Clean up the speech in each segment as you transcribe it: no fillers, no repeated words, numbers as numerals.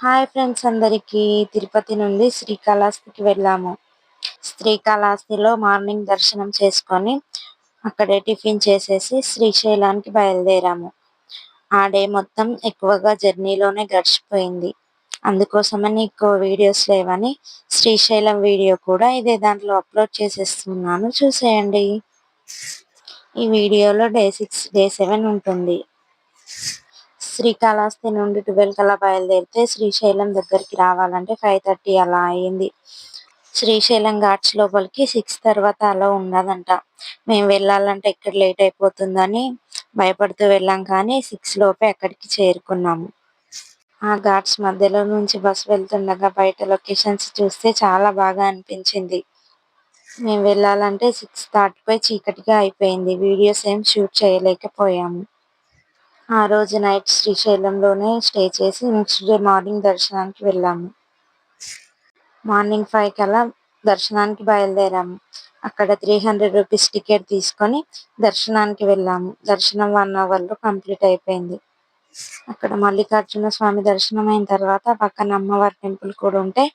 Hi friends అందరికీ. తిరుపతి నుండి శ్రీకాళహస్తికి వెళ్ళాము. శ్రీకాళహస్తిలో మార్నింగ్ దర్శనం చేసుకొని అక్కడే టిఫిన్ చేసేసి శ్రీశైలానికి బయలుదేరాము. ఆ డే మొత్తం ఎక్కువగా జర్నీలోనే గడిచిపోయింది. అందుకోసమని ఎక్కువ వీడియోస్ లేవని శ్రీశైలం వీడియో కూడా ఇదే దాంట్లో అప్లోడ్ చేసేస్తున్నాను, చూసేయండి. ఈ వీడియోలో డే 7 ఉంటుంది. శ్రీకాళహస్తి నుండి 12 కల్లా బయలుదేరితే శ్రీశైలం దగ్గరికి రావాలంటే 5:30 అలా అయింది. శ్రీశైలం ఘాట్స్ లోపలికి 6 తర్వాత అలా ఉండదంట. మేము వెళ్ళాలంటే ఎక్కడ లేట్ అయిపోతుందని భయపడుతూ వెళ్ళాం, కానీ 6 లోపే అక్కడికి చేరుకున్నాము. ఆ ఘాట్స్ మధ్యలో నుంచి బస్సు వెళ్తుండగా బయట లొకేషన్స్ చూస్తే చాలా బాగా అనిపించింది. మేము వెళ్ళాలంటే 6 దాటిపోయి చీకటిగా అయిపోయింది. వీడియోస్ ఏం షూట్ చేయలేకపోయాము. ఆ రోజు నైట్ శ్రీశైలంలోనే స్టే చేసి నెక్స్ట్ డే మార్నింగ్ దర్శనానికి వెళ్ళాము. మార్నింగ్ 5 కల్లా దర్శనానికి బయలుదేరాము. అక్కడ 300 రూపీస్ టికెట్ తీసుకొని దర్శనానికి వెళ్ళాము. దర్శనం 1 అవర్లో కంప్లీట్ అయిపోయింది. అక్కడ మల్లికార్జున స్వామి దర్శనం అయిన తర్వాత పక్కన అమ్మవారి టెంపుల్ కూడా ఉంటే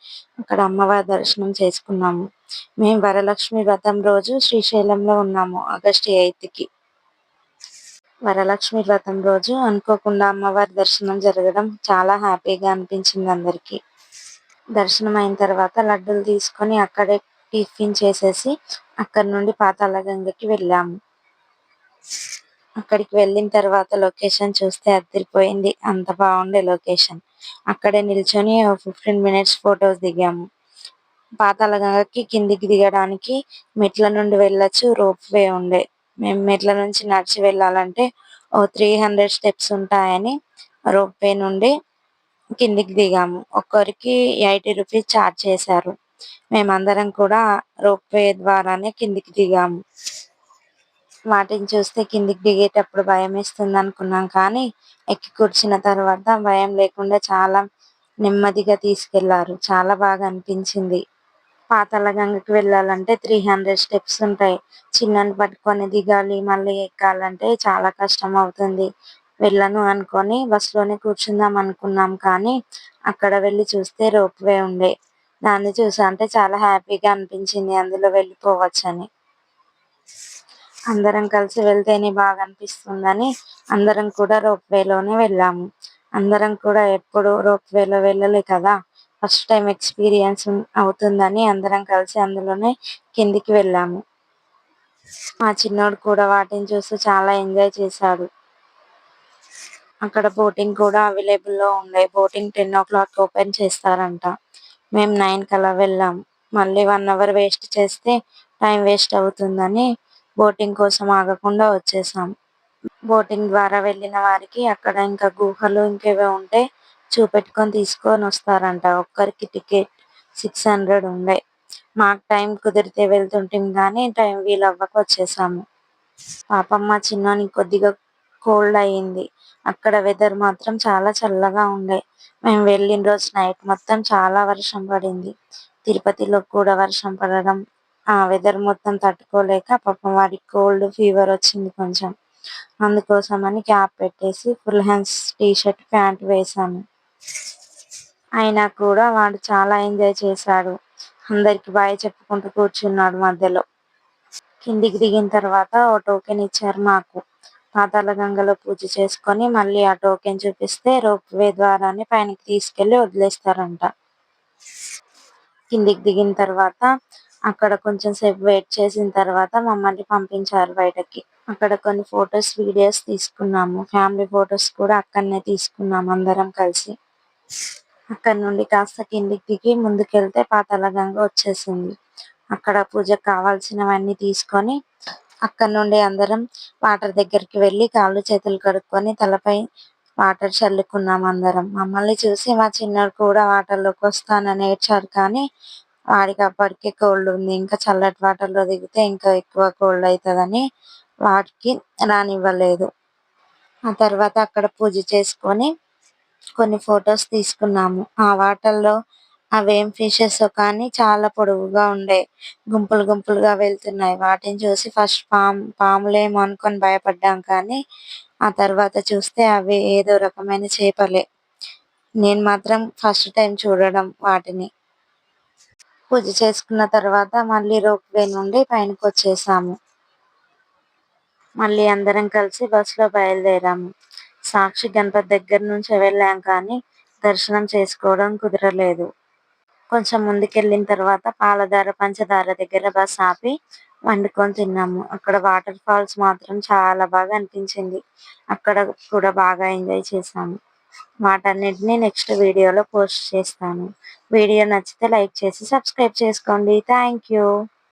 అక్కడ అమ్మవారి దర్శనం చేసుకున్నాము. మేము వరలక్ష్మి వ్రతం రోజు శ్రీశైలంలో ఉన్నాము, ఆగస్టు 8కి. వరలక్ష్మి వ్రతం రోజు అనుకోకుండా అమ్మవారి దర్శనం జరగడం చాలా హ్యాపీగా అనిపించింది అందరికీ. దర్శనం అయిన తర్వాత లడ్డూలు తీసుకొని అక్కడే టిఫిన్ చేసేసి అక్కడి నుండి పాతాళగంగకి వెళ్ళాము. అక్కడికి వెళ్ళిన తర్వాత లొకేషన్ చూస్తే అదిరిపోయింది. అంత బాగుండే లొకేషన్. అక్కడే నిల్చొని 15 మినిట్స్ ఫొటోస్ దిగాము. పాతాళగంగకి కిందికి దిగడానికి మెట్ల నుండి వెళ్ళొచ్చు, రోప్ వే ఉండే. మేము మెట్ల నుంచి నడిచి వెళ్ళాలంటే 300 స్టెప్స్ ఉంటాయని రోప్ వే నుండి కిందికి దిగాము. ఒక్కరికి 80 రూపీస్ ఛార్జ్ చేశారు. మేమందరం కూడా రోప్ వే ద్వారానే కిందికి దిగాము. వాటిని చూస్తే కిందికి దిగేటప్పుడు భయం వేస్తుంది అనుకున్నాం, కానీ ఎక్కి కూర్చున్న తర్వాత భయం లేకుండా చాలా నెమ్మదిగా తీసుకెళ్లారు. చాలా బాగా అనిపించింది. పాతాళగంగకి వెళ్ళాలంటే 300 స్టెప్స్ ఉంటాయి. చిన్నని పట్టుకొని దిగాలి, మళ్ళీ ఎక్కాలంటే చాలా కష్టం అవుతుంది. వెళ్ళను అనుకొని బస్సులోనే కూర్చుందాం అనుకున్నాం, కానీ అక్కడ వెళ్ళి చూస్తే రోప్ వే ఉండే. దాన్ని అంటే చాలా హ్యాపీగా అనిపించింది, అందులో వెళ్ళిపోవచ్చని. అందరం కలిసి వెళ్తేనే బాగా అనిపిస్తుందని అందరం కూడా రోప్ వేలోనే వెళ్ళాము. అందరం కూడా ఎప్పుడు రోప్ వేలో వెళ్ళలే కదా, ఫస్ట్ టైం ఎక్స్పీరియన్స్ అవుతుందని అందరం కలిసి అందులోనే కిందికి వెళ్ళాము. మా చిన్నోడు కూడా వాటిని చూస్తూ చాలా ఎంజాయ్ చేశాడు. అక్కడ బోటింగ్ కూడా అవైలబుల్లో ఉండే. బోటింగ్ 10 o'clock ఓపెన్ చేస్తారంట. మేము 9 కలా వెళ్ళాం. మళ్ళీ 1 అవర్ వేస్ట్ చేస్తే టైం వేస్ట్ అవుతుందని బోటింగ్ కోసం ఆగకుండా వచ్చేసాం. బోటింగ్ ద్వారా వెళ్ళిన వారికి అక్కడ ఇంకా గుహలు ఇంకేవో ఉంటే చూపెట్టుకొని తీసుకొని వస్తారంట. ఒక్కరికి టికెట్ 600 ఉండే. మాకు టైం కుదిరితే వెళ్తుంటాం, కానీ టైం వీలవ్వక వచ్చేసాము. పాపం మా చిన్నానికి కొద్దిగా కోల్డ్ అయ్యింది. అక్కడ వెదర్ మాత్రం చాలా చల్లగా ఉండే. మేము వెళ్ళిన రోజు నైట్ మొత్తం చాలా వర్షం పడింది. తిరుపతిలో కూడా వర్షం పడడం, ఆ వెదర్ మొత్తం తట్టుకోలేక పాపం వాడికి కోల్డ్ ఫీవర్ వచ్చింది కొంచెం. అందుకోసమని క్యాప్ పెట్టేసి ఫుల్ హ్యాండ్స్ టీషర్ట్ ప్యాంట్ వేశాను. అయినా కూడా వాడు చాలా ఎంజాయ్ చేశాడు. అందరికి బాయ్ చెప్పుకుంటూ కూర్చున్నాడు మధ్యలో. కిందికి దిగిన తర్వాత ఓ టోకెన్ ఇచ్చారు మాకు. పాతాళగంగలో పూజ చేసుకొని మళ్ళీ ఆ టోకెన్ చూపిస్తే రోప్ వే ద్వారానే పైనకి తీసుకెళ్లి వదిలేస్తారంట. కిందికి దిగిన తర్వాత అక్కడ కొంచెం సేపు వెయిట్ చేసిన తర్వాత మమ్మల్ని పంపించారు బయటకి. అక్కడ కొన్ని ఫొటోస్ వీడియోస్ తీసుకున్నాము. ఫ్యామిలీ ఫొటోస్ కూడా అక్కడనే తీసుకున్నాము అందరం కలిసి. అక్కడ నుండి కాస్త కిందికి దిగి ముందుకెళ్తే పాతాళగంగ వచ్చేసింది. అక్కడ పూజకు కావాల్సినవన్నీ తీసుకొని అక్కడ నుండి అందరం వాటర్ దగ్గరికి వెళ్ళి కాళ్ళు చేతులు కడుక్కొని తలపై వాటర్ చల్లుకున్నాం అందరం. మమ్మల్ని చూసి మా చిన్నోడు కూడా వాటర్లోకి వస్తానని ఏడ్చాడు, కానీ వాడికి అప్పటికే కోల్డ్ ఉంది. ఇంకా చల్లటి వాటర్లో దిగితే ఇంకా ఎక్కువ కోల్డ్ అవుతుందని వాటికి రానివ్వలేదు. ఆ తర్వాత అక్కడ పూజ చేసుకొని కొన్ని ఫొటోస్ తీసుకున్నాము. ఆ వాటర్లో అవేం ఫిషెస్ కానీ చాలా పొడవుగా ఉండే, గుంపులు గుంపులుగా వెళ్తున్నాయి. వాటిని చూసి ఫస్ట్ పాములేమో అనుకొని భయపడ్డాం, కానీ ఆ తర్వాత చూస్తే అవి ఏదో రకమైన చేపలే. నేను మాత్రం ఫస్ట్ టైం చూడడం వాటిని. పూజ చేసుకున్న తర్వాత మళ్ళీ రోప్‌వే నుండి పైనకొచ్చేసాము. మళ్ళీ అందరం కలిసి బస్‌లో బయలుదేరాము. సాక్షి గణపతి దగ్గర నుంచే వెళ్ళాం కానీ దర్శనం చేసుకోవడం కుదరలేదు. కొంచెం ముందుకెళ్ళిన తర్వాత పాలధార, పంచదార దగ్గర బస్ ఆపి వండుకొని తిన్నాము. అక్కడ వాటర్ ఫాల్స్ మాత్రం చాలా బాగా అనిపించింది. అక్కడ కూడా బాగా ఎంజాయ్ చేశాము. వాటన్నిటిని నెక్స్ట్ వీడియోలో పోస్ట్ చేస్తాను. వీడియో నచ్చితే లైక్ చేసి సబ్స్క్రైబ్ చేసుకోండి. Thank you.